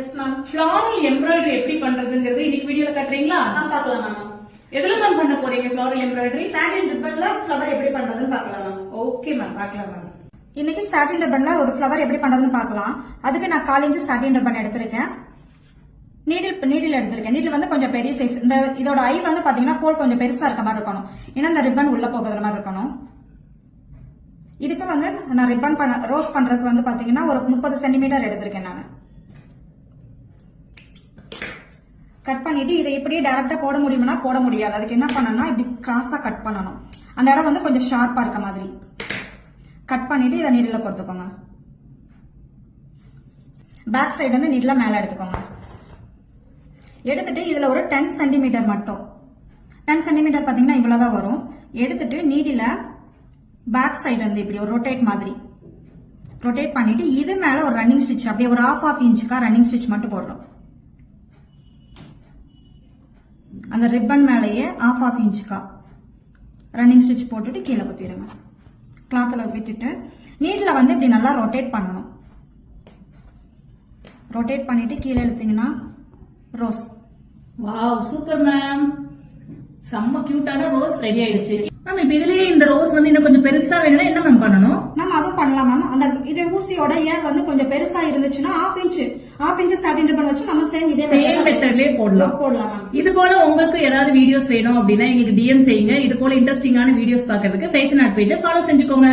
Yes ma'am. Floral embroidery எப்படி பண்றதுங்கிறது இன்னைக்கு வீடியோல காட்டுறீங்களா? பார்க்கலாம் மேம். எதுல மேம் பண்ண போறீங்க ஃப்ளாரல் எம்ப்ராய்டரி? சாட்டின் ரிப்பன்ல ஃப்ளவர் எப்படி பண்றதுன்னு பார்க்கலாம் மேம். ஓகே மேம், பார்க்கலாம் மேம். இன்னைக்கு சாட்டின் ரிப்பன்ல ஒரு ஃப்ளவர் எப்படி பண்றதுன்னு பார்க்கலாம். அதுக்கு நான் 1/4 இன்ச் சாட்டின் ரிப்பன் எடுத்திருக்கேன். நீடில் எடுத்திருக்கேன். நீடில் வந்து கொஞ்சம் பெரிய சைஸ். இதோட ஐ வந்து பாத்தீங்கன்னா ஹோல் கொஞ்சம் பெருசா இருக்க மாதிரி இருக்கணும். ஏன்னா இந்த ரிப்பன் உள்ள போகிற மாதிரி இருக்கணும். இதுக்கு வந்து நான் ரிப்பன் ரோஸ் பண்றதுக்கு வந்து பாத்தீங்கன்னா ஒரு 30 சென்டிமீட்டர் எடுத்திருக்கேன். நான் கட் பண்ணிட்டு இதை இப்படியே டைரக்டா போட முடியும்னா போட முடியாது. அதுக்கு என்ன பண்ணணும்னா இப்படி கிராஸா கட் பண்ணணும். அந்த இடம் வந்து கொஞ்சம் ஷார்ப்பா இருக்க மாதிரி கட் பண்ணிட்டு இதை நீடில் கொடுத்துக்கோங்க. பேக் சைடு வந்து நீடில் மேல எடுத்துக்கோங்க. எடுத்துட்டு இதுல ஒரு 10 சென்டிமீட்டர் மட்டும் 10 சென்டிமீட்டர் பாத்தீங்கன்னா இவ்வளவுதான் வரும். எடுத்துட்டு நீடில பேக் சைடு வந்து இப்படி ஒரு ரொட்டேட் மாதிரி ரொட்டேட் பண்ணிட்டு இது மேல ஒரு ரன்னிங் ஸ்டிச் அப்படியே ஒரு ½ இன்ச்சுக்கா ரன்னிங் ஸ்டிச் மட்டும் போடுறோம். அந்த ரிப்பன் மேலேயே ½ இன்ச்சுக்கா ரன்னிங் ஸ்டிச் போட்டுட்டு கீழே குத்திடுங்க. கிளாத்ல விட்டுட்டு நீட்ல வந்து இப்படி நல்லா ரொட்டேட் பண்ணணும். ரொட்டேட் பண்ணிட்டு கீழே எடுத்தீங்கன்னா ரோஸ். Wow, super ma'am. செம்ம கியூட்டான ரோஸ் ரெடி ஆயிடுச்சு மேம். இப்ப இதுலயே இந்த ரோஸ் வந்து இன்னும் கொஞ்சம் பெருசா வேணும்னா என்ன மேம் பண்ணணும்? மேம் அதுவும் பண்ணலாம் மேம். அந்த இது ஊசியோட ஏர் வந்து கொஞ்சம் பெருசா இருந்துச்சுன்னா ½ இன்ச் சாட்டின் ரிப்பன் வச்சு நம்ம சேம் மெத்தட்லயே போடலாம் மேம். இது போல உங்களுக்கு ஏதாவது வீடியோஸ் வேணும் அப்படின்னா எங்களுக்கு டிஎம் செய்யுங்க. இது போல இன்ட்ரெஸ்டிங்கான வீடியோஸ் பாக்குறதுக்கு ஃபேஷன் ஆர்ட் பேஜை ஃபாலோ செஞ்சுக்கோங்க.